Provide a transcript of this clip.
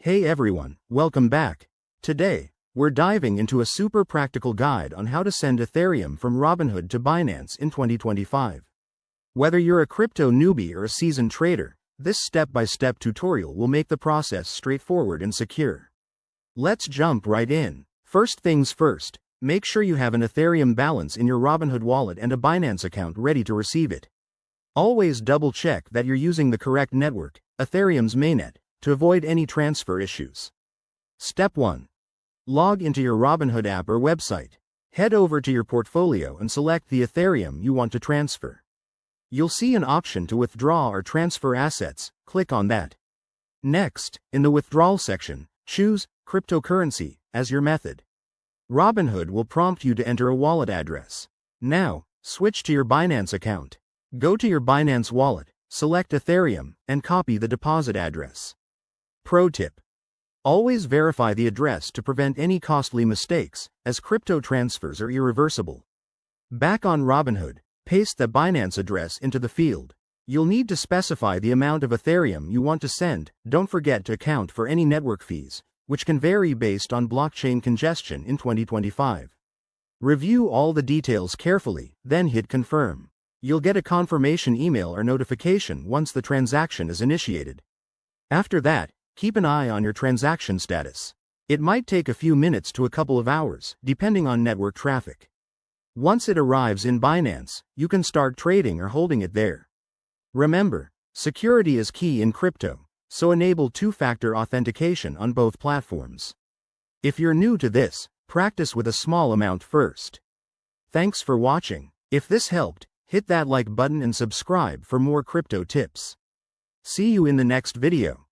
Hey everyone, welcome back. Today, we're diving into a super practical guide on how to send Ethereum from Robinhood to Binance in 2025. Whether you're a crypto newbie or a seasoned trader, this step-by-step tutorial will make the process straightforward and secure. Let's jump right in. First things first, make sure you have an Ethereum balance in your Robinhood wallet and a Binance account ready to receive it. Always double-check that you're using the correct network, Ethereum's mainnet, to avoid any transfer issues. Step 1. Log into your Robinhood app or website. Head over to your portfolio and select the Ethereum you want to transfer. You'll see an option to withdraw or transfer assets. Click on that. Next, in the withdrawal section, choose cryptocurrency as your method. Robinhood will prompt you to enter a wallet address. Now, switch to your Binance account. Go to your Binance wallet, select Ethereum, and copy the deposit address. Pro tip: always verify the address to prevent any costly mistakes, as crypto transfers are irreversible. Back on Robinhood, paste the Binance address into the field. You'll need to specify the amount of Ethereum you want to send. Don't forget to account for any network fees, which can vary based on blockchain congestion in 2025. Review all the details carefully, then hit confirm. You'll get a confirmation email or notification once the transaction is initiated. After that, keep an eye on your transaction status. It might take a few minutes to a couple of hours, depending on network traffic. Once it arrives in Binance, you can start trading or holding it there. Remember, security is key in crypto, so enable two-factor authentication on both platforms. If you're new to this, practice with a small amount first. Thanks for watching. If this helped, hit that like button and subscribe for more crypto tips. See you in the next video.